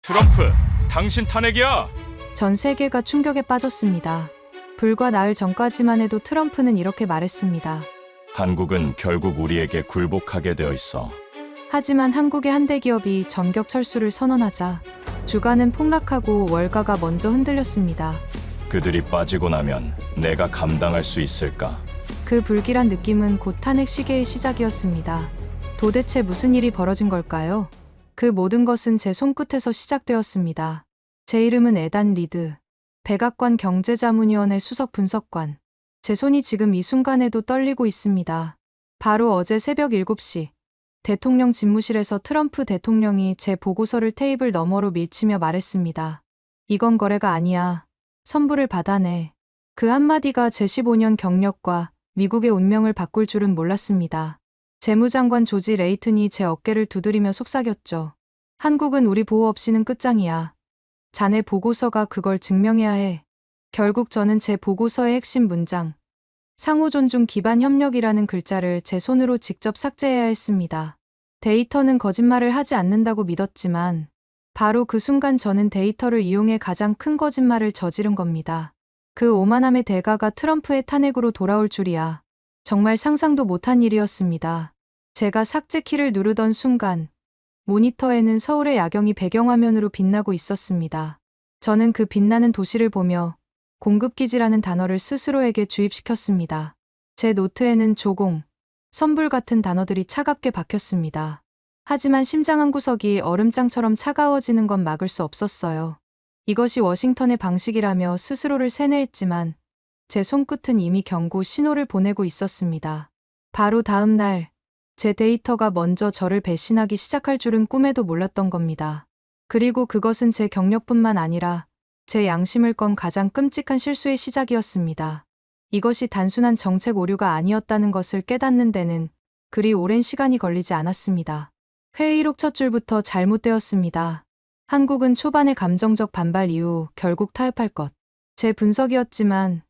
트럼프, 당신 탄핵이야! 전 세계가 충격에 빠졌습니다. 불과 나흘 전까지만 해도 트럼프는 이렇게 말했습니다. 한국은 결국 우리에게 굴복하게 되어 있어. 하지만 한국의 한 대기업이 전격 철수를 선언하자 주가는 폭락하고 월가가 먼저 흔들렸습니다. 그들이 빠지고 나면 내가 감당할 수 있을까? 그 불길한 느낌은 곧 탄핵 시계의 시작이었습니다. 도대체 무슨 일이 벌어진 걸까요? 그 모든 것은 제 손끝에서 시작되었습니다. 제 이름은 에단 리드, 백악관 경제자문위원회 수석 분석관. 제 손이 지금 이 순간에도 떨리고 있습니다. 바로 어제 새벽 7시 대통령 집무실에서 트럼프 대통령이 제 보고서를 테이블 너머로 밀치며 말했습니다. 이건 거래가 아니야. 선불을 받아내. 그 한마디가 제 15년 경력과 미국의 운명을 바꿀 줄은 몰랐습니다. 재무장관 조지 레이튼이 제 어깨를 두드리며 속삭였죠. 한국은 우리 보호 없이는 끝장이야. 자네 보고서가 그걸 증명해야 해. 결국 저는 제 보고서의 핵심 문장, 상호 존중 기반 협력이라는 글자를 제 손으로 직접 삭제해야 했습니다. 데이터는 거짓말을 하지 않는다고 믿었지만 바로 그 순간 저는 데이터를 이용해 가장 큰 거짓말을 저지른 겁니다. 그 오만함의 대가가 트럼프의 탄핵으로 돌아올 줄이야. 정말 상상도 못한 일이었습니다. 제가 삭제 키를 누르던 순간 모니터에는 서울의 야경이 배경화면으로 빛나고 있었습니다. 저는 그 빛나는 도시를 보며 공급기지라는 단어를 스스로에게 주입시켰습니다. 제 노트에는 조공, 선불 같은 단어들이 차갑게 박혔습니다. 하지만 심장 한 구석이 얼음장처럼 차가워지는 건 막을 수 없었어요. 이것이 워싱턴의 방식이라며 스스로를 세뇌했지만 제 손끝은 이미 경고 신호를 보내고 있었습니다. 바로 다음 날, 제 데이터가 먼저 저를 배신하기 시작할 줄은 꿈에도 몰랐던 겁니다. 그리고 그것은 제 경력뿐만 아니라 제 양심을 건 가장 끔찍한 실수의 시작이었습니다. 이것이 단순한 정책 오류가 아니었다는 것을 깨닫는 데는 그리 오랜 시간이 걸리지 않았습니다. 회의록 첫 줄부터 잘못되었습니다. 한국은 초반의 감정적 반발 이후 결국 타협할 것. 제 분석이었지만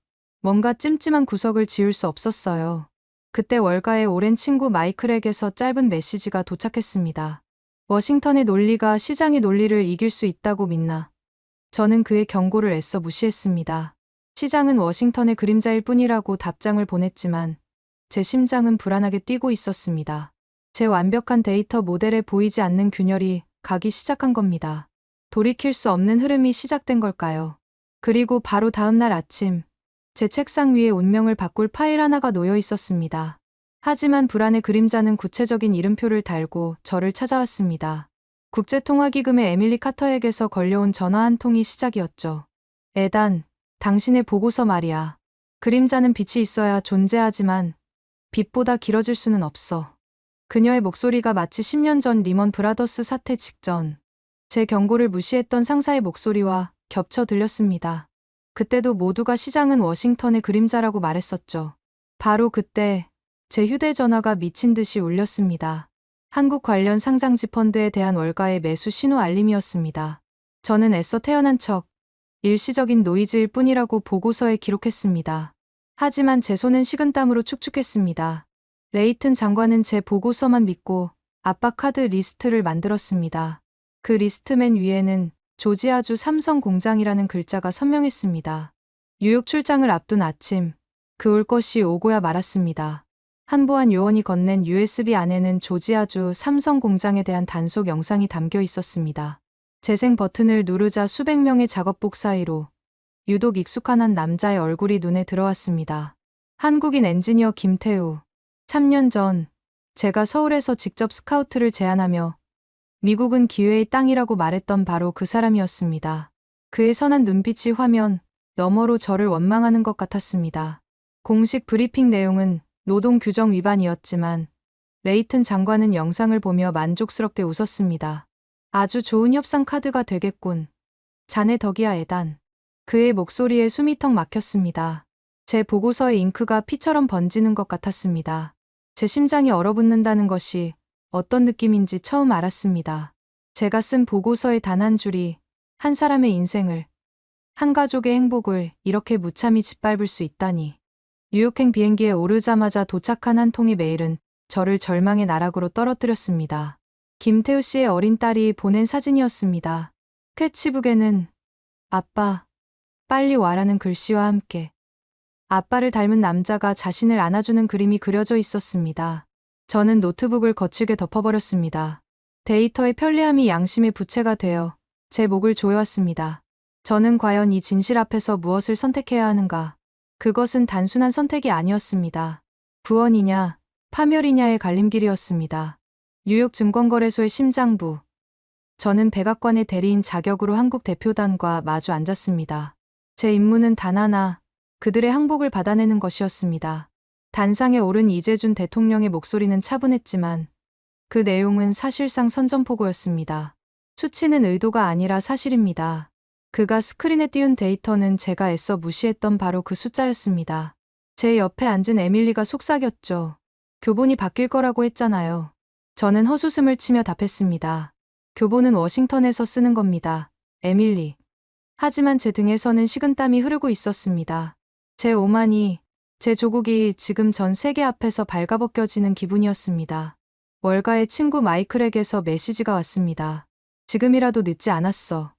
뭔가 찜찜한 구석을 지울 수 없었어요. 그때 월가의 오랜 친구 마이클에게서 짧은 메시지가 도착했습니다. 워싱턴의 논리가 시장의 논리를 이길 수 있다고 믿나? 저는 그의 경고를 애써 무시했습니다. 시장은 워싱턴의 그림자일 뿐이라고 답장을 보냈지만 제 심장은 불안하게 뛰고 있었습니다. 제 완벽한 데이터 모델에 보이지 않는 균열이 가기 시작한 겁니다. 돌이킬 수 없는 흐름이 시작된 걸까요? 그리고 바로 다음 날 아침, 제 책상 위에 운명을 바꿀 파일 하나가 놓여 있었습니다. 하지만 불안의 그림자는 구체적인 이름표를 달고 저를 찾아왔습니다. 국제통화기금의 에밀리 카터에게서 걸려온 전화 한 통이 시작이었죠. 에단, 당신의 보고서 말이야. 그림자는 빛이 있어야 존재하지만 빛보다 길어질 수는 없어. 그녀의 목소리가 마치 10년 전 리먼 브라더스 사태 직전 제 경고를 무시했던 상사의 목소리와 겹쳐 들렸습니다. 그때도 모두가 시장은 워싱턴의 그림자라고 말했었죠. 바로 그때 제 휴대전화가 미친 듯이 울렸습니다. 한국 관련 상장지 펀드에 대한 월가의 매수 신호 알림이었습니다. 저는 애써 태어난 척 일시적인 노이즈일 뿐이라고 보고서에 기록했습니다. 하지만 제 손은 식은땀으로 축축했습니다. 레이튼 장관은 제 보고서만 믿고 압박 카드 리스트를 만들었습니다. 그 리스트 맨 위에는 조지아주 삼성 공장이라는 글자가 선명했습니다. 뉴욕 출장을 앞둔 아침, 그 올 것이 오고야 말았습니다. 한보안 요원이 건넨 USB 안에는 조지아주 삼성 공장에 대한 단속 영상이 담겨 있었습니다. 재생 버튼을 누르자 수백 명의 작업복 사이로 유독 익숙한 한 남자의 얼굴이 눈에 들어왔습니다. 한국인 엔지니어 김태우. 3년 전 제가 서울에서 직접 스카우트를 제안하며 미국은 기회의 땅이라고 말했던 바로 그 사람이었습니다. 그의 선한 눈빛이 화면 너머로 저를 원망하는 것 같았습니다. 공식 브리핑 내용은 노동 규정 위반이었지만 레이튼 장관은 영상을 보며 만족스럽게 웃었습니다. 아주 좋은 협상 카드가 되겠군. 자네 덕이야 에단. 그의 목소리에 숨이 턱 막혔습니다. 제 보고서의 잉크가 피처럼 번지는 것 같았습니다. 제 심장이 얼어붙는다는 것이 어떤 느낌인지 처음 알았습니다. 제가 쓴 보고서의 단 한 줄이 한 사람의 인생을, 한 가족의 행복을 이렇게 무참히 짓밟을 수 있다니. 뉴욕행 비행기에 오르자마자 도착한 한 통의 메일은 저를 절망의 나락으로 떨어뜨렸습니다. 김태우 씨의 어린 딸이 보낸 사진이었습니다. 스케치북에는 아빠, 빨리 와라는 글씨와 함께 아빠를 닮은 남자가 자신을 안아주는 그림이 그려져 있었습니다. 저는 노트북을 거칠게 덮어버렸습니다. 데이터의 편리함이 양심의 부채가 되어 제 목을 조여왔습니다. 저는 과연 이 진실 앞에서 무엇을 선택해야 하는가? 그것은 단순한 선택이 아니었습니다. 구원이냐, 파멸이냐의 갈림길이었습니다. 뉴욕 증권거래소의 심장부. 저는 백악관의 대리인 자격으로 한국 대표단과 마주 앉았습니다. 제 임무는 단 하나, 그들의 항복을 받아내는 것이었습니다. 단상에 오른 이재준 대통령의 목소리는 차분했지만 그 내용은 사실상 선전포고였습니다. 수치는 의도가 아니라 사실입니다. 그가 스크린에 띄운 데이터는 제가 애써 무시했던 바로 그 숫자였습니다. 제 옆에 앉은 에밀리가 속삭였죠. 교본이 바뀔 거라고 했잖아요. 저는 헛웃음을 치며 답했습니다. 교본은 워싱턴에서 쓰는 겁니다. 에밀리. 하지만 제 등에서는 식은땀이 흐르고 있었습니다. 제 오만이, 제 조국이 지금 전 세계 앞에서 발가벗겨지는 기분이었습니다. 월가의 친구 마이클에게서 메시지가 왔습니다. 지금이라도 늦지 않았어.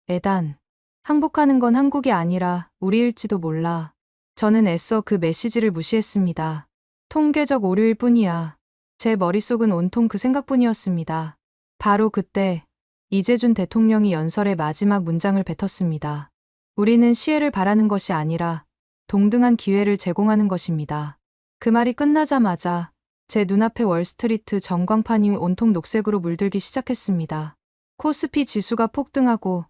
에단. 항복하는 건 한국이 아니라 우리일지도 몰라. 저는 애써 그 메시지를 무시했습니다. 통계적 오류일 뿐이야. 제 머릿속은 온통 그 생각뿐이었습니다. 바로 그때 이재준 대통령이 연설의 마지막 문장을 뱉었습니다. 우리는 시혜를 바라는 것이 아니라 동등한 기회를 제공하는 것입니다. 그 말이 끝나자마자 제 눈앞의 월스트리트 전광판이 온통 녹색으로 물들기 시작했습니다. 코스피 지수가 폭등하고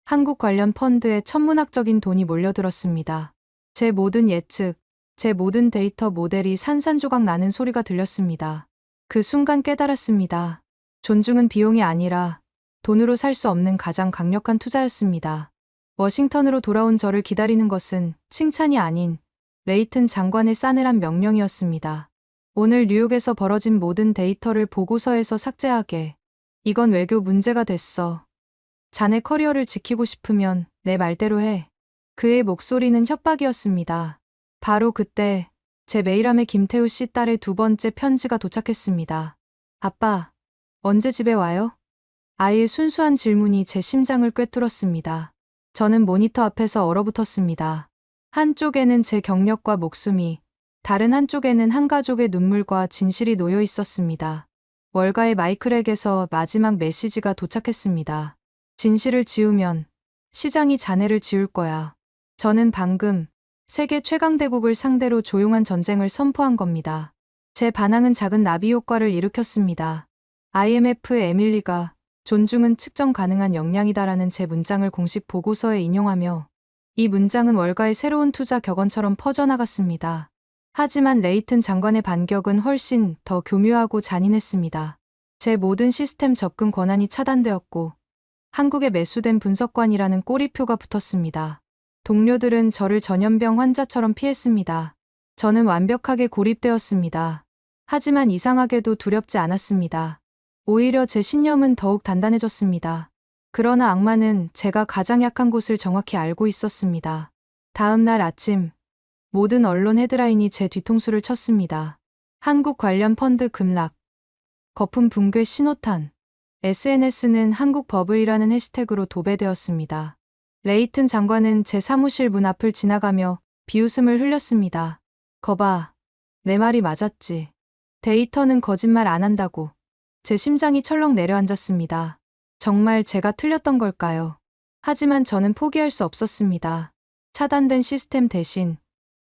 한국 관련 펀드에 천문학적인 돈이 몰려들었습니다. 제 모든 예측, 제 모든 데이터 모델이 산산조각 나는 소리가 들렸습니다. 그 순간 깨달았습니다. 존중은 비용이 아니라 돈으로 살 수 없는 가장 강력한 투자였습니다. 워싱턴으로 돌아온 저를 기다리는 것은 칭찬이 아닌 레이튼 장관의 싸늘한 명령이었습니다. 오늘 뉴욕에서 벌어진 모든 데이터를 보고서에서 삭제하게. 이건 외교 문제가 됐어. 자네 커리어를 지키고 싶으면 내 말대로 해. 그의 목소리는 협박이었습니다. 바로 그때 제 메일함에 김태우 씨 딸의 두 번째 편지가 도착했습니다. 아빠, 언제 집에 와요? 아이의 순수한 질문이 제 심장을 꿰뚫었습니다. 저는 모니터 앞에서 얼어붙었습니다. 한쪽에는 제 경력과 목숨이, 다른 한쪽에는 한 가족의 눈물과 진실이 놓여 있었습니다. 월가의 마이클에게서 마지막 메시지가 도착했습니다. 진실을 지우면 시장이 자네를 지울 거야. 저는 방금 세계 최강대국을 상대로 조용한 전쟁을 선포한 겁니다. 제 반항은 작은 나비 효과를 일으켰습니다. IMF 에밀리가 존중은 측정 가능한 역량이다라는 제 문장을 공식 보고서에 인용하며 이 문장은 월가의 새로운 투자 격언처럼 퍼져나갔습니다. 하지만 레이튼 장관의 반격은 훨씬 더 교묘하고 잔인했습니다. 제 모든 시스템 접근 권한이 차단되었고 한국에 매수된 분석관이라는 꼬리표가 붙었습니다. 동료들은 저를 전염병 환자처럼 피했습니다. 저는 완벽하게 고립되었습니다. 하지만 이상하게도 두렵지 않았습니다. 오히려 제 신념은 더욱 단단해졌습니다. 그러나 악마는 제가 가장 약한 곳을 정확히 알고 있었습니다. 다음 날 아침, 모든 언론 헤드라인이 제 뒤통수를 쳤습니다. 한국 관련 펀드 급락, 거품 붕괴 신호탄, SNS는 한국 버블이라는 해시태그로 도배되었습니다. 레이튼 장관은 제 사무실 문 앞을 지나가며 비웃음을 흘렸습니다. 거봐, 내 말이 맞았지. 데이터는 거짓말 안 한다고. 제 심장이 철렁 내려앉았습니다. 정말 제가 틀렸던 걸까요? 하지만 저는 포기할 수 없었습니다. 차단된 시스템 대신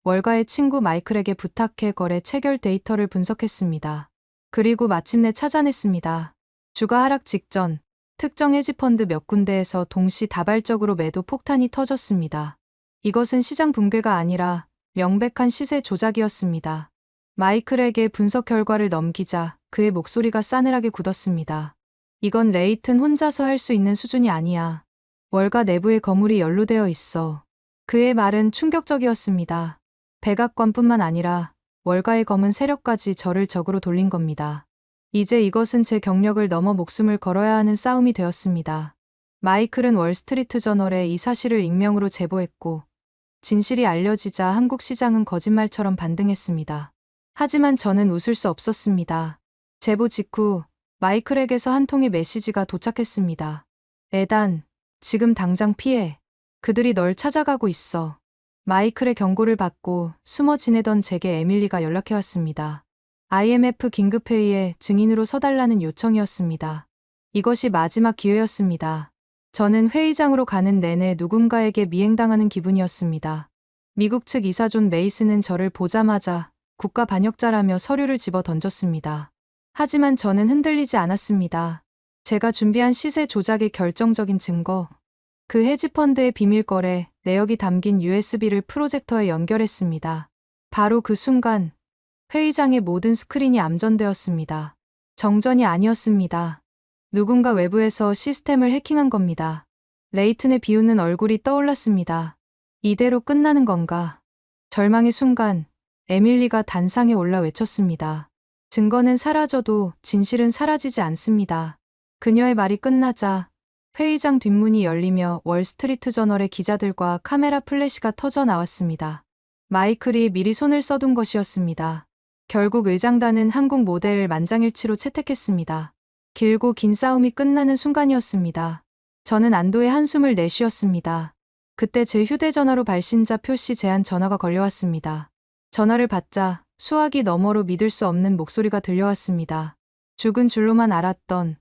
월가의 친구 마이클에게 부탁해 거래 체결 데이터를 분석했습니다. 그리고 마침내 찾아냈습니다. 주가 하락 직전 특정 헤지펀드 몇 군데에서 동시다발적으로 매도 폭탄이 터졌습니다. 이것은 시장 붕괴가 아니라 명백한 시세 조작이었습니다. 마이클에게 분석 결과를 넘기자 그의 목소리가 싸늘하게 굳었습니다. 이건 레이튼 혼자서 할 수 있는 수준이 아니야. 월가 내부에 거물이 연루되어 있어. 그의 말은 충격적이었습니다. 백악관뿐만 아니라 월가의 검은 세력까지 저를 적으로 돌린 겁니다. 이제 이것은 제 경력을 넘어 목숨을 걸어야 하는 싸움이 되었습니다. 마이클은 월스트리트 저널에 이 사실을 익명으로 제보했고 진실이 알려지자 한국 시장은 거짓말처럼 반등했습니다. 하지만 저는 웃을 수 없었습니다. 제보 직후 마이클에게서 한 통의 메시지가 도착했습니다. 에단, 지금 당장 피해. 그들이 널 찾아가고 있어. 마이클의 경고를 받고 숨어 지내던 제게 에밀리가 연락해왔습니다. IMF 긴급회의에 증인으로 서달라는 요청이었습니다. 이것이 마지막 기회였습니다. 저는 회의장으로 가는 내내 누군가에게 미행당하는 기분이었습니다. 미국 측 이사 존 메이슨은 저를 보자마자 국가 반역자라며 서류를 집어 던졌습니다. 하지만 저는 흔들리지 않았습니다. 제가 준비한 시세 조작의 결정적인 증거, 그 헤지펀드의 비밀 거래, 내역이 담긴 USB를 프로젝터에 연결했습니다. 바로 그 순간 회의장의 모든 스크린이 암전되었습니다. 정전이 아니었습니다. 누군가 외부에서 시스템을 해킹한 겁니다. 레이튼의 비웃는 얼굴이 떠올랐습니다. 이대로 끝나는 건가? 절망의 순간 에밀리가 단상에 올라 외쳤습니다. 증거는 사라져도 진실은 사라지지 않습니다. 그녀의 말이 끝나자 회의장 뒷문이 열리며 월스트리트 저널의 기자들과 카메라 플래시가 터져 나왔습니다. 마이클이 미리 손을 써둔 것이었습니다. 결국 의장단은 한국 모델을 만장일치로 채택했습니다. 길고 긴 싸움이 끝나는 순간이었습니다. 저는 안도의 한숨을 내쉬었습니다. 그때 제 휴대전화로 발신자 표시 제한 전화가 걸려왔습니다. 전화를 받자 수화기 너머로 믿을 수 없는 목소리가 들려왔습니다. 죽은 줄로만 알았던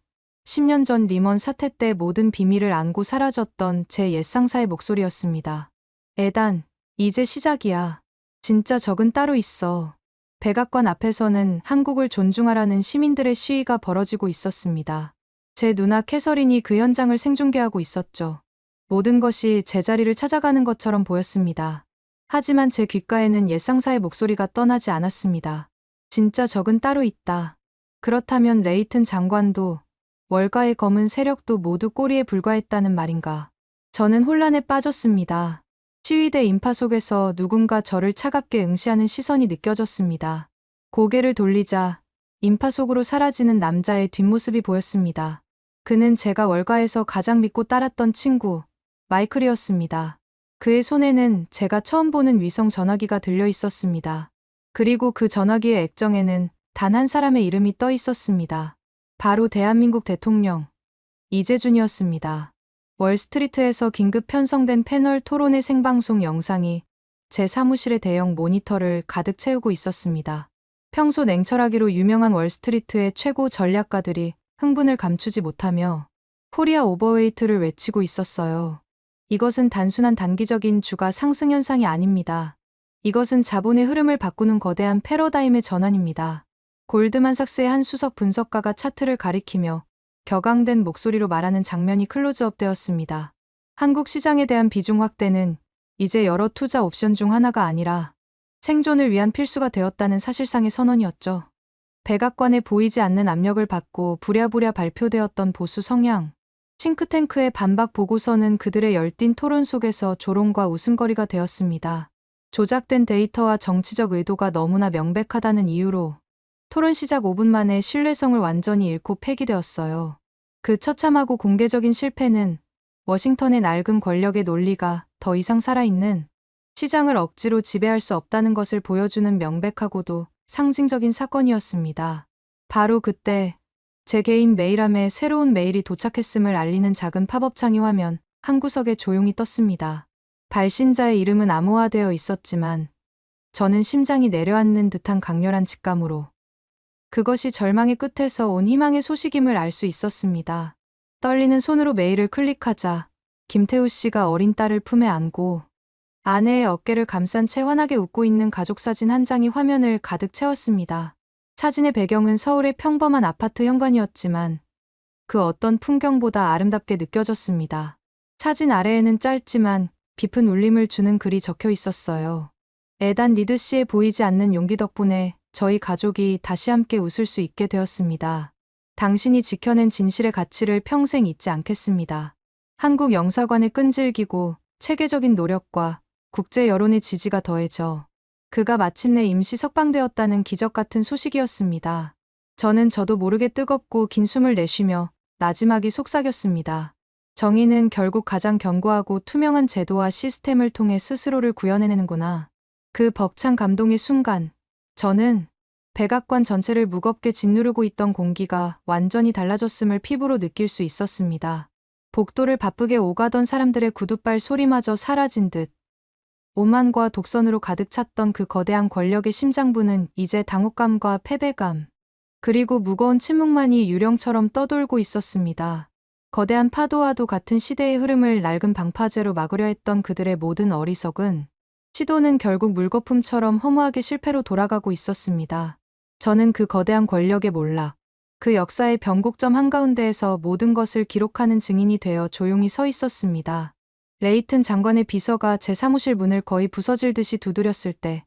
10년 전 리먼 사태 때 모든 비밀을 안고 사라졌던 제 옛 상사의 목소리였습니다. 에단, 이제 시작이야. 진짜 적은 따로 있어. 백악관 앞에서는 한국을 존중하라는 시민들의 시위가 벌어지고 있었습니다. 제 누나 캐서린이 그 현장을 생중계하고 있었죠. 모든 것이 제자리를 찾아가는 것처럼 보였습니다. 하지만 제 귓가에는 옛 상사의 목소리가 떠나지 않았습니다. 진짜 적은 따로 있다. 그렇다면 레이튼 장관도 월가의 검은 세력도 모두 꼬리에 불과했다는 말인가. 저는 혼란에 빠졌습니다. 시위대 인파 속에서 누군가 저를 차갑게 응시하는 시선이 느껴졌습니다. 고개를 돌리자 인파 속으로 사라지는 남자의 뒷모습이 보였습니다. 그는 제가 월가에서 가장 믿고 따랐던 친구, 마이클이었습니다. 그의 손에는 제가 처음 보는 위성 전화기가 들려 있었습니다. 그리고 그 전화기의 액정에는 단 한 사람의 이름이 떠 있었습니다. 바로 대한민국 대통령 이재준이었습니다. 월스트리트에서 긴급 편성된 패널 토론회 생방송 영상이 제 사무실의 대형 모니터를 가득 채우고 있었습니다. 평소 냉철하기로 유명한 월스트리트의 최고 전략가들이 흥분을 감추지 못하며 코리아 오버웨이트를 외치고 있었어요. 이것은 단순한 단기적인 주가 상승 현상이 아닙니다. 이것은 자본의 흐름을 바꾸는 거대한 패러다임의 전환입니다. 골드만삭스의 한 수석 분석가가 차트를 가리키며 격앙된 목소리로 말하는 장면이 클로즈업 되었습니다. 한국 시장에 대한 비중 확대는 이제 여러 투자 옵션 중 하나가 아니라 생존을 위한 필수가 되었다는 사실상의 선언이었죠. 백악관에 보이지 않는 압력을 받고 부랴부랴 발표되었던 보수 성향, 싱크탱크의 반박 보고서는 그들의 열띤 토론 속에서 조롱과 웃음거리가 되었습니다. 조작된 데이터와 정치적 의도가 너무나 명백하다는 이유로 토론 시작 5분 만에 신뢰성을 완전히 잃고 폐기되었어요. 그 처참하고 공개적인 실패는 워싱턴의 낡은 권력의 논리가 더 이상 살아있는 시장을 억지로 지배할 수 없다는 것을 보여주는 명백하고도 상징적인 사건이었습니다. 바로 그때 제 개인 메일함에 새로운 메일이 도착했음을 알리는 작은 팝업 창이 화면 한 구석에 조용히 떴습니다. 발신자의 이름은 암호화되어 있었지만 저는 심장이 내려앉는 듯한 강렬한 직감으로 그것이 절망의 끝에서 온 희망의 소식임을 알 수 있었습니다. 떨리는 손으로 메일을 클릭하자 김태우 씨가 어린 딸을 품에 안고 아내의 어깨를 감싼 채 환하게 웃고 있는 가족 사진 한 장이 화면을 가득 채웠습니다. 사진의 배경은 서울의 평범한 아파트 현관이었지만 그 어떤 풍경보다 아름답게 느껴졌습니다. 사진 아래에는 짧지만 깊은 울림을 주는 글이 적혀 있었어요. 에단 리드 씨의 보이지 않는 용기 덕분에 저희 가족이 다시 함께 웃을 수 있게 되었습니다. 당신이 지켜낸 진실의 가치를 평생 잊지 않겠습니다. 한국 영사관의 끈질기고 체계적인 노력과 국제 여론의 지지가 더해져 그가 마침내 임시 석방되었다는 기적 같은 소식이었습니다. 저도 모르게 뜨겁고 긴 숨을 내쉬며 나지막이 속삭였습니다. 정의는 결국 가장 견고하고 투명한 제도와 시스템을 통해 스스로를 구현해내는구나. 그 벅찬 감동의 순간 저는 백악관 전체를 무겁게 짓누르고 있던 공기가 완전히 달라졌음을 피부로 느낄 수 있었습니다. 복도를 바쁘게 오가던 사람들의 구둣발 소리마저 사라진 듯 오만과 독선으로 가득 찼던 그 거대한 권력의 심장부는 이제 당혹감과 패배감, 그리고 무거운 침묵만이 유령처럼 떠돌고 있었습니다. 거대한 파도와도 같은 시대의 흐름을 낡은 방파제로 막으려 했던 그들의 모든 어리석은 시도는 결국 물거품처럼 허무하게 실패로 돌아가고 있었습니다. 저는 그 거대한 권력의 몰락, 그 역사의 변곡점 한가운데에서 모든 것을 기록하는 증인이 되어 조용히 서 있었습니다. 레이튼 장관의 비서가 제 사무실 문을 거의 부서질듯이 두드렸을 때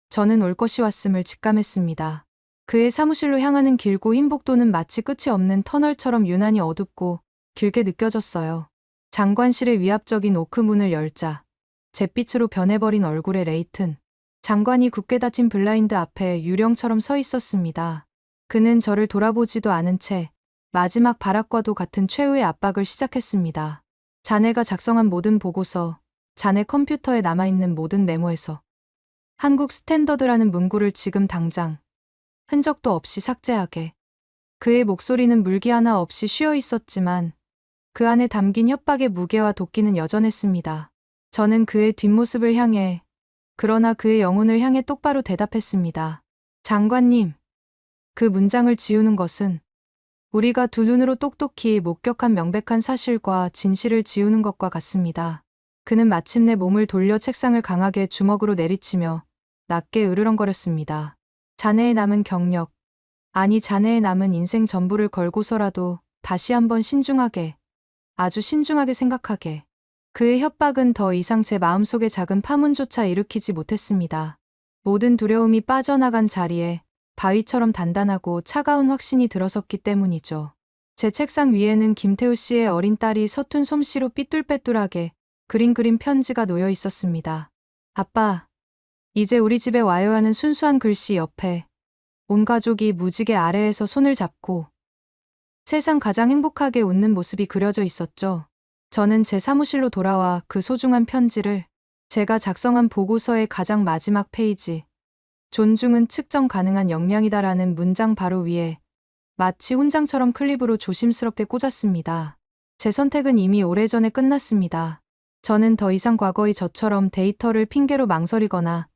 저는 올 것이 왔음을 직감했습니다. 그의 사무실로 향하는 길고 흰 복도는 마치 끝이 없는 터널처럼 유난히 어둡고 길게 느껴졌어요. 장관실의 위압적인 오크문을 열자 잿빛으로 변해버린 얼굴의 레이튼 장관이 굳게 닫힌 블라인드 앞에 유령처럼 서 있었습니다. 그는 저를 돌아보지도 않은 채 마지막 발악과도 같은 최후의 압박을 시작했습니다. 자네가 작성한 모든 보고서, 자네 컴퓨터에 남아있는 모든 메모에서 한국 스탠더드라는 문구를 지금 당장 흔적도 없이 삭제하게. 그의 목소리는 물기 하나 없이 쉬어 있었지만 그 안에 담긴 협박의 무게와 도끼는 여전했습니다. 저는 그의 뒷모습을 향해, 그러나 그의 영혼을 향해 똑바로 대답했습니다. 장관님, 그 문장을 지우는 것은 우리가 두 눈으로 똑똑히 목격한 명백한 사실과 진실을 지우는 것과 같습니다. 그는 마침내 몸을 돌려 책상을 강하게 주먹으로 내리치며 낮게 으르렁거렸습니다. 자네의 남은 경력, 아니 자네의 남은 인생 전부를 걸고서라도 다시 한번 신중하게, 아주 신중하게 생각하게. 그의 협박은 더 이상 제 마음속의 작은 파문조차 일으키지 못했습니다. 모든 두려움이 빠져나간 자리에 바위처럼 단단하고 차가운 확신이 들어섰기 때문이죠. 제 책상 위에는 김태우 씨의 어린 딸이 서툰 솜씨로 삐뚤빼뚤하게 그린 편지가 놓여 있었습니다. 아빠, 이제 우리 집에 와요 하는 순수한 글씨 옆에 온 가족이 무지개 아래에서 손을 잡고 세상 가장 행복하게 웃는 모습이 그려져 있었죠. 저는 제 사무실로 돌아와 그 소중한 편지를 제가 작성한 보고서의 가장 마지막 페이지, 존중은 측정 가능한 역량이다라는 문장 바로 위에 마치 훈장처럼 클립으로 조심스럽게 꽂았습니다. 제 선택은 이미 오래전에 끝났습니다. 저는 더 이상 과거의 저처럼 데이터를 핑계로 망설이거나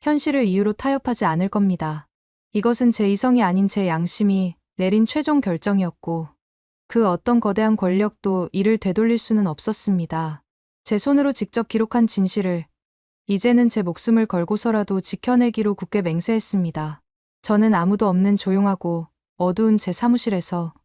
현실을 이유로 타협하지 않을 겁니다. 이것은 제 이성이 아닌 제 양심이 내린 최종 결정이었고 그 어떤 거대한 권력도 이를 되돌릴 수는 없었습니다. 제 손으로 직접 기록한 진실을 이제는 제 목숨을 걸고서라도 지켜내기로 굳게 맹세했습니다. 저는 아무도 없는 조용하고 어두운 제 사무실에서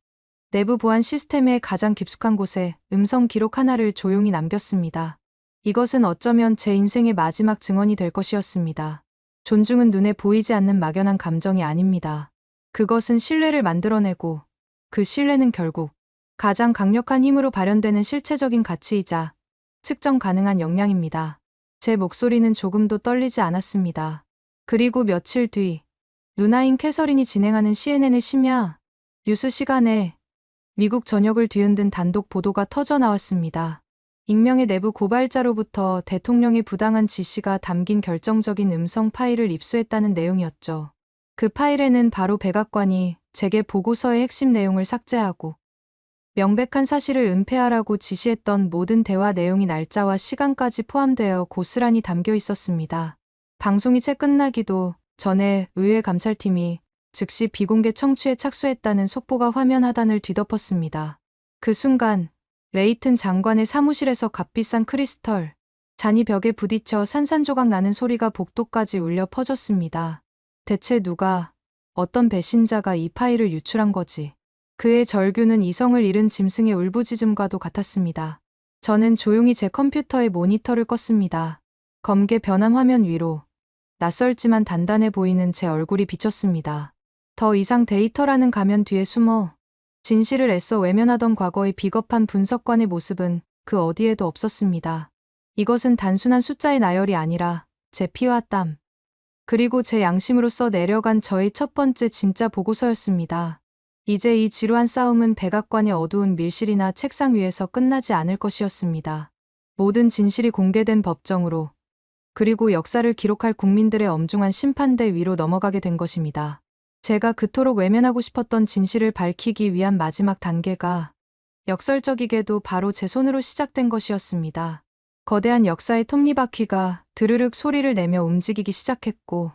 내부 보안 시스템의 가장 깊숙한 곳에 음성 기록 하나를 조용히 남겼습니다. 이것은 어쩌면 제 인생의 마지막 증언이 될 것이었습니다. 존중은 눈에 보이지 않는 막연한 감정이 아닙니다. 그것은 신뢰를 만들어내고 그 신뢰는 결국 가장 강력한 힘으로 발현되는 실체적인 가치이자 측정 가능한 역량입니다. 제 목소리는 조금도 떨리지 않았습니다. 그리고 며칠 뒤 누나인 캐서린이 진행하는 CNN의 심야 뉴스 시간에 미국 전역을 뒤흔든 단독 보도가 터져 나왔습니다. 익명의 내부 고발자로부터 대통령의 부당한 지시가 담긴 결정적인 음성 파일을 입수했다는 내용이었죠. 그 파일에는 바로 백악관이 제게 보고서의 핵심 내용을 삭제하고 명백한 사실을 은폐하라고 지시했던 모든 대화 내용이 날짜와 시간까지 포함되어 고스란히 담겨 있었습니다. 방송이 채 끝나기도 전에 의회 감찰팀이 즉시 비공개 청취에 착수했다는 속보가 화면 하단을 뒤덮었습니다. 그 순간 레이튼 장관의 사무실에서 값비싼 크리스털 잔이 벽에 부딪혀 산산조각 나는 소리가 복도까지 울려 퍼졌습니다. 대체 누가, 어떤 배신자가 이 파일을 유출한 거지? 그의 절규는 이성을 잃은 짐승의 울부짖음과도 같았습니다. 저는 조용히 제 컴퓨터의 모니터를 껐습니다. 검게 변한 화면 위로 낯설지만 단단해 보이는 제 얼굴이 비쳤습니다. 더 이상 데이터라는 가면 뒤에 숨어 진실을 애써 외면하던 과거의 비겁한 분석관의 모습은 그 어디에도 없었습니다. 이것은 단순한 숫자의 나열이 아니라 제 피와 땀, 그리고 제 양심으로써 내려간 저의 첫 번째 진짜 보고서였습니다. 이제 이 지루한 싸움은 백악관의 어두운 밀실이나 책상 위에서 끝나지 않을 것이었습니다. 모든 진실이 공개된 법정으로, 그리고 역사를 기록할 국민들의 엄중한 심판대 위로 넘어가게 된 것입니다. 제가 그토록 외면하고 싶었던 진실을 밝히기 위한 마지막 단계가 역설적이게도 바로 제 손으로 시작된 것이었습니다. 거대한 역사의 톱니바퀴가 드르륵 소리를 내며 움직이기 시작했고,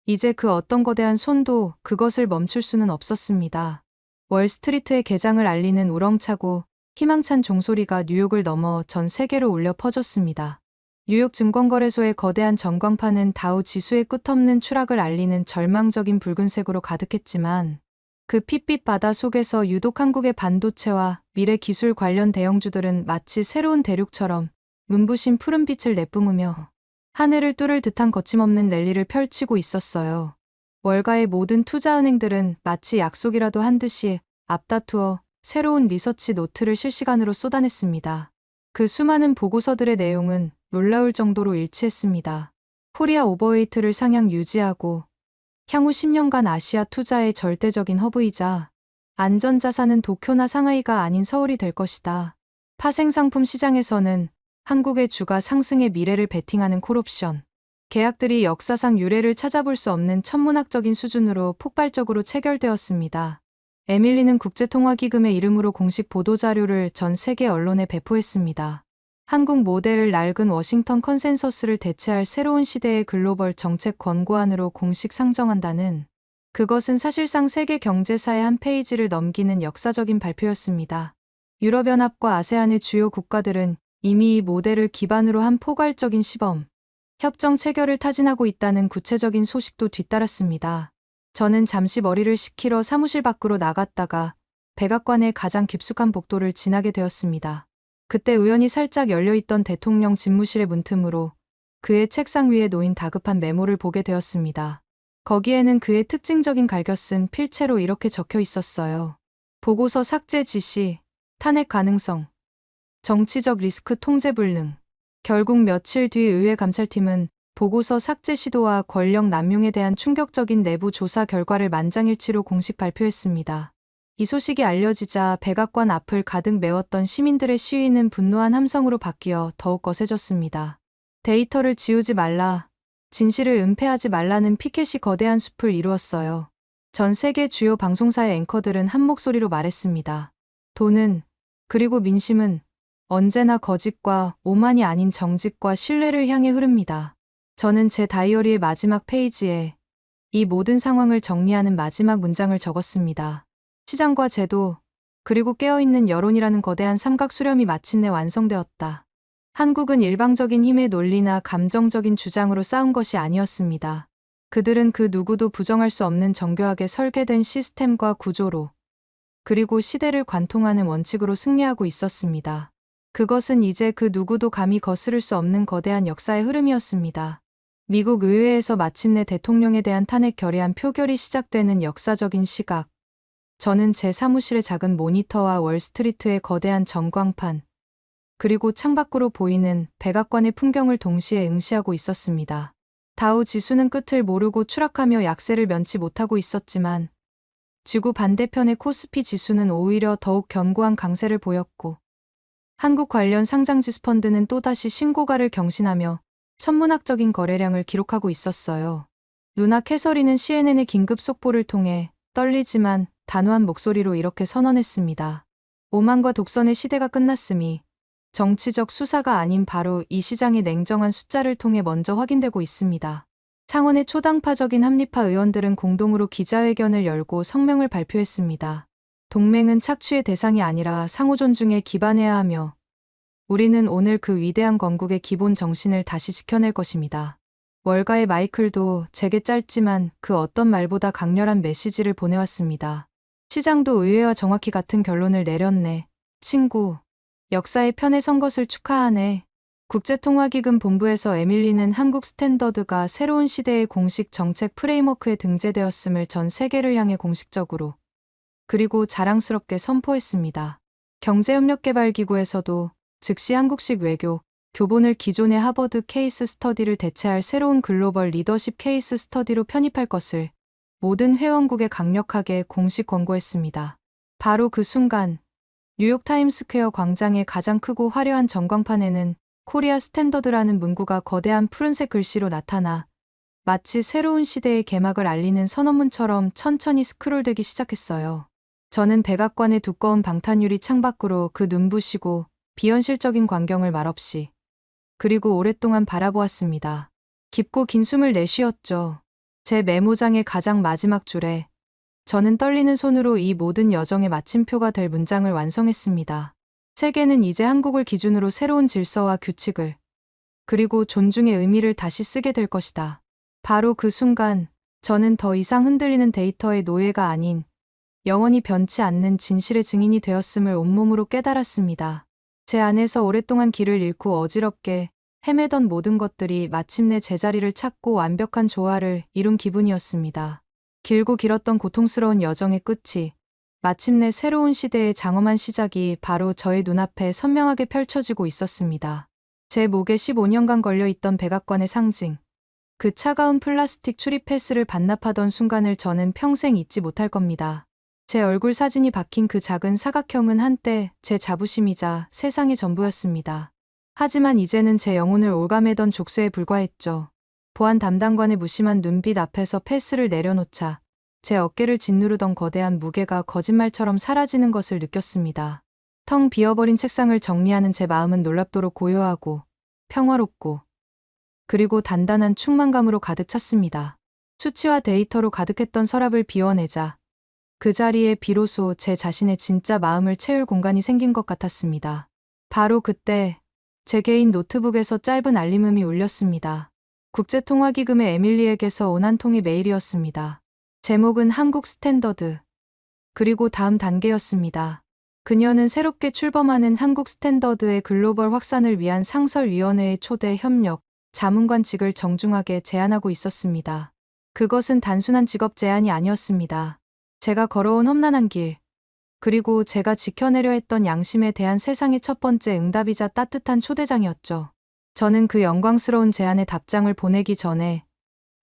이제 그 어떤 거대한 손도 그것을 멈출 수는 없었습니다. 월스트리트의 개장을 알리는 우렁차고 희망찬 종소리가 뉴욕을 넘어 전 세계로 울려 퍼졌습니다. 뉴욕 증권거래소의 거대한 전광판은 다우 지수의 끝없는 추락을 알리는 절망적인 붉은색으로 가득했지만, 그 핏빛 바다 속에서 유독 한국의 반도체와 미래 기술 관련 대형주들은 마치 새로운 대륙처럼 눈부신 푸른빛을 내뿜으며 하늘을 뚫을 듯한 거침없는 랠리를 펼치고 있었어요. 월가의 모든 투자은행들은 마치 약속이라도 한 듯이 앞다투어 새로운 리서치 노트를 실시간으로 쏟아냈습니다. 그 수많은 보고서들의 내용은 놀라울 정도로 일치했습니다. 코리아 오버웨이트를 상향 유지하고 향후 10년간 아시아 투자의 절대적인 허브이자 안전자산은 도쿄나 상하이가 아닌 서울이 될 것이다. 파생상품 시장에서는 한국의 주가 상승의 미래를 베팅하는 콜옵션 계약들이 역사상 유례를 찾아볼 수 없는 천문학적인 수준으로 폭발적으로 체결되었습니다. 에밀리는 국제통화기금의 이름으로 공식 보도자료를 전 세계 언론에 배포했습니다. 한국 모델을 낡은 워싱턴 컨센서스를 대체할 새로운 시대의 글로벌 정책 권고안으로 공식 상정한다는, 그것은 사실상 세계 경제사의 한 페이지를 넘기는 역사적인 발표였습니다. 유럽연합과 아세안의 주요 국가들은 이미 이 모델을 기반으로 한 포괄적인 시범, 협정 체결을 타진하고 있다는 구체적인 소식도 뒤따랐습니다. 저는 잠시 머리를 식히러 사무실 밖으로 나갔다가 백악관의 가장 깊숙한 복도를 지나게 되었습니다. 그때 우연히 살짝 열려있던 대통령 집무실의 문틈으로 그의 책상 위에 놓인 다급한 메모를 보게 되었습니다. 거기에는 그의 특징적인 갈겨쓴 필체로 이렇게 적혀 있었어요. 보고서 삭제 지시, 탄핵 가능성, 정치적 리스크 통제 불능. 결국 며칠 뒤 의회 감찰팀은 보고서 삭제 시도와 권력 남용에 대한 충격적인 내부 조사 결과를 만장일치로 공식 발표했습니다. 이 소식이 알려지자 백악관 앞을 가득 메웠던 시민들의 시위는 분노한 함성으로 바뀌어 더욱 거세졌습니다. 데이터를 지우지 말라, 진실을 은폐하지 말라는 피켓이 거대한 숲을 이루었어요. 전 세계 주요 방송사의 앵커들은 한 목소리로 말했습니다. 돈은, 그리고 민심은 언제나 거짓과 오만이 아닌 정직과 신뢰를 향해 흐릅니다. 저는 제 다이어리의 마지막 페이지에 이 모든 상황을 정리하는 마지막 문장을 적었습니다. 시장과 제도, 그리고 깨어있는 여론이라는 거대한 삼각 수렴이 마침내 완성되었다. 한국은 일방적인 힘의 논리나 감정적인 주장으로 싸운 것이 아니었습니다. 그들은 그 누구도 부정할 수 없는 정교하게 설계된 시스템과 구조로, 그리고 시대를 관통하는 원칙으로 승리하고 있었습니다. 그것은 이제 그 누구도 감히 거스를 수 없는 거대한 역사의 흐름이었습니다. 미국 의회에서 마침내 대통령에 대한 탄핵 결의안 표결이 시작되는 역사적인 시각. 저는 제 사무실의 작은 모니터와 월스트리트의 거대한 전광판, 그리고 창밖으로 보이는 백악관의 풍경을 동시에 응시하고 있었습니다. 다우 지수는 끝을 모르고 추락하며 약세를 면치 못하고 있었지만, 지구 반대편의 코스피 지수는 오히려 더욱 견고한 강세를 보였고, 한국 관련 상장지수 펀드는 또다시 신고가를 경신하며 천문학적인 거래량을 기록하고 있었어요. 누나 캐서린은 CNN의 긴급 속보를 통해 떨리지만 단호한 목소리로 이렇게 선언했습니다. 오만과 독선의 시대가 끝났음이 정치적 수사가 아닌 바로 이 시장의 냉정한 숫자를 통해 먼저 확인되고 있습니다. 창원의 초당파적인 합리파 의원들은 공동으로 기자회견을 열고 성명을 발표했습니다. 동맹은 착취의 대상이 아니라 상호 존중에 기반해야 하며, 우리는 오늘 그 위대한 건국의 기본 정신을 다시 지켜낼 것입니다. 월가의 마이클도 제게 짧지만 그 어떤 말보다 강렬한 메시지를 보내왔습니다. 시장도 의회와 정확히 같은 결론을 내렸네. 친구, 역사의 편에 선 것을 축하하네. 국제통화기금 본부에서 에밀리는 한국 스탠더드가 새로운 시대의 공식 정책 프레임워크에 등재되었음을 전 세계를 향해 공식적으로, 그리고 자랑스럽게 선포했습니다. 경제협력개발기구에서도 즉시 한국식 외교, 교본을 기존의 하버드 케이스 스터디를 대체할 새로운 글로벌 리더십 케이스 스터디로 편입할 것을 모든 회원국에 강력하게 공식 권고했습니다. 바로 그 순간, 뉴욕 타임스퀘어 광장의 가장 크고 화려한 전광판에는 코리아 스탠더드라는 문구가 거대한 푸른색 글씨로 나타나 마치 새로운 시대의 개막을 알리는 선언문처럼 천천히 스크롤되기 시작했어요. 저는 백악관의 두꺼운 방탄유리 창밖으로 그 눈부시고 비현실적인 광경을 말없이 그리고 오랫동안 바라보았습니다. 깊고 긴 숨을 내쉬었죠. 제 메모장의 가장 마지막 줄에 저는 떨리는 손으로 이 모든 여정의 마침표가 될 문장을 완성했습니다. 세계는 이제 한국을 기준으로 새로운 질서와 규칙을 그리고 존중의 의미를 다시 쓰게 될 것이다. 바로 그 순간 저는 더 이상 흔들리는 데이터의 노예가 아닌 영원히 변치 않는 진실의 증인이 되었음을 온몸으로 깨달았습니다. 제 안에서 오랫동안 길을 잃고 어지럽게 헤매던 모든 것들이 마침내 제자리를 찾고 완벽한 조화를 이룬 기분이었습니다. 길고 길었던 고통스러운 여정의 끝이 마침내 새로운 시대의 장엄한 시작이 바로 저의 눈앞에 선명하게 펼쳐지고 있었습니다. 제 목에 15년간 걸려있던 백악관의 상징, 그 차가운 플라스틱 출입 패스를 반납하던 순간을 저는 평생 잊지 못할 겁니다. 제 얼굴 사진이 박힌 그 작은 사각형은 한때 제 자부심이자 세상의 전부였습니다. 하지만 이제는 제 영혼을 올가매던 족쇄에 불과했죠. 보안 담당관의 무심한 눈빛 앞에서 패스를 내려놓자 제 어깨를 짓누르던 거대한 무게가 거짓말처럼 사라지는 것을 느꼈습니다. 텅 비어버린 책상을 정리하는 제 마음은 놀랍도록 고요하고 평화롭고 그리고 단단한 충만감으로 가득 찼습니다. 수치와 데이터로 가득했던 서랍을 비워내자 그 자리에 비로소 제 자신의 진짜 마음을 채울 공간이 생긴 것 같았습니다. 바로 그때 제 개인 노트북에서 짧은 알림음이 울렸습니다. 국제통화기금의 에밀리에게서 온 한 통의 메일이었습니다. 제목은 한국 스탠더드, 그리고 다음 단계였습니다. 그녀는 새롭게 출범하는 한국 스탠더드의 글로벌 확산을 위한 상설위원회의 초대 협력, 자문관직을 정중하게 제안하고 있었습니다. 그것은 단순한 직업 제안이 아니었습니다. 제가 걸어온 험난한 길, 그리고 제가 지켜내려 했던 양심에 대한 세상의 첫 번째 응답이자 따뜻한 초대장이었죠. 저는 그 영광스러운 제안에 답장을 보내기 전에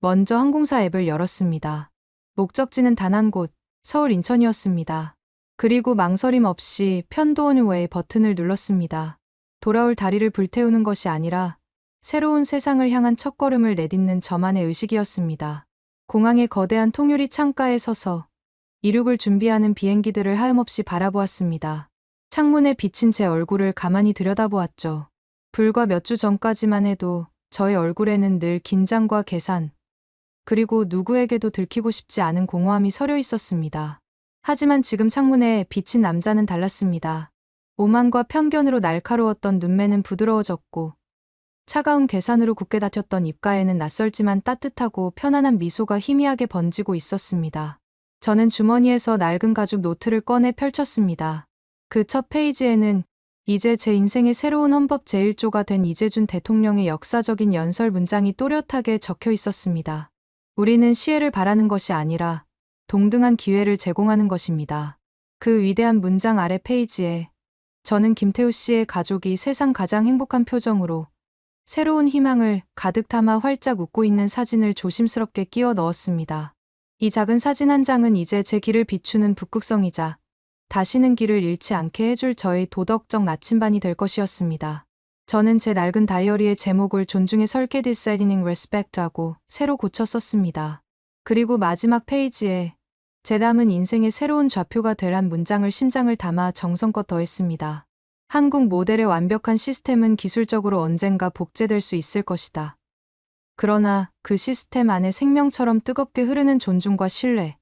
먼저 항공사 앱을 열었습니다. 목적지는 단 한 곳, 서울 인천이었습니다. 그리고 망설임 없이 편도원 외의 버튼을 눌렀습니다. 돌아올 다리를 불태우는 것이 아니라 새로운 세상을 향한 첫걸음을 내딛는 저만의 의식이었습니다. 공항의 거대한 통유리 창가에 서서 이륙을 준비하는 비행기들을 하염없이 바라보았습니다. 창문에 비친 제 얼굴을 가만히 들여다보았죠. 불과 몇 주 전까지만 해도 저의 얼굴에는 늘 긴장과 계산, 그리고 누구에게도 들키고 싶지 않은 공허함이 서려 있었습니다. 하지만 지금 창문에 비친 남자는 달랐습니다. 오만과 편견으로 날카로웠던 눈매는 부드러워졌고 차가운 계산으로 굳게 닫혔던 입가에는 낯설지만 따뜻하고 편안한 미소가 희미하게 번지고 있었습니다. 저는 주머니에서 낡은 가죽 노트를 꺼내 펼쳤습니다. 그 첫 페이지에는 이제 제 인생의 새로운 헌법 제1조가 된 이재준 대통령의 역사적인 연설 문장이 또렷하게 적혀 있었습니다. 우리는 시혜를 바라는 것이 아니라 동등한 기회를 제공하는 것입니다. 그 위대한 문장 아래 페이지에 저는 김태우 씨의 가족이 세상 가장 행복한 표정으로 새로운 희망을 가득 담아 활짝 웃고 있는 사진을 조심스럽게 끼워 넣었습니다. 이 작은 사진 한 장은 이제 제 길을 비추는 북극성이자 다시는 길을 잃지 않게 해줄 저의 도덕적 나침반이 될 것이었습니다. 저는 제 낡은 다이어리의 제목을 존중의 설계 Deciding Respect하고 새로 고쳐 썼습니다. 그리고 마지막 페이지에 제 담은 인생의 새로운 좌표가 되란 문장을 심장을 담아 정성껏 더했습니다. 한국 모델의 완벽한 시스템은 기술적으로 언젠가 복제될 수 있을 것이다. 그러나 그 시스템 안에 생명처럼 뜨겁게 흐르는 존중과 신뢰,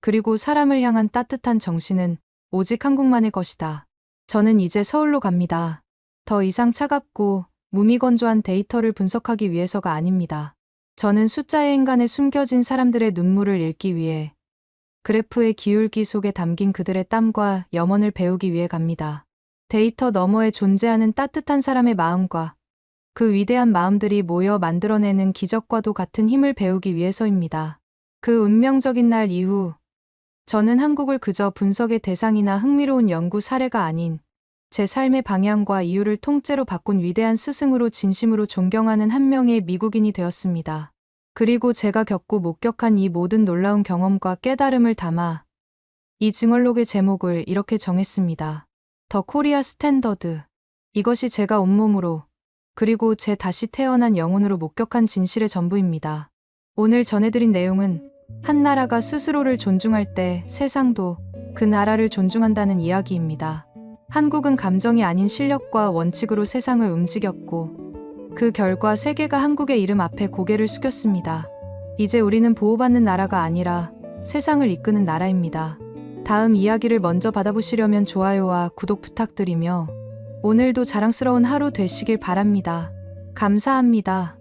그리고 사람을 향한 따뜻한 정신은 오직 한국만의 것이다. 저는 이제 서울로 갑니다. 더 이상 차갑고 무미건조한 데이터를 분석하기 위해서가 아닙니다. 저는 숫자의 행간에 숨겨진 사람들의 눈물을 읽기 위해, 그래프의 기울기 속에 담긴 그들의 땀과 염원을 배우기 위해 갑니다. 데이터 너머에 존재하는 따뜻한 사람의 마음과 그 위대한 마음들이 모여 만들어내는 기적과도 같은 힘을 배우기 위해서입니다. 그 운명적인 날 이후 저는 한국을 그저 분석의 대상이나 흥미로운 연구 사례가 아닌 제 삶의 방향과 이유를 통째로 바꾼 위대한 스승으로 진심으로 존경하는 한 명의 미국인이 되었습니다. 그리고 제가 겪고 목격한 이 모든 놀라운 경험과 깨달음을 담아 이 증언록의 제목을 이렇게 정했습니다. 더 코리아 스탠더드. 이것이 제가 온몸으로 그리고 제 다시 태어난 영혼으로 목격한 진실의 전부입니다. 오늘 전해드린 내용은 한 나라가 스스로를 존중할 때 세상도 그 나라를 존중한다는 이야기입니다. 한국은 감정이 아닌 실력과 원칙으로 세상을 움직였고 그 결과 세계가 한국의 이름 앞에 고개를 숙였습니다. 이제 우리는 보호받는 나라가 아니라 세상을 이끄는 나라입니다. 다음 이야기를 먼저 받아보시려면 좋아요와 구독 부탁드리며 오늘도 자랑스러운 하루 되시길 바랍니다. 감사합니다.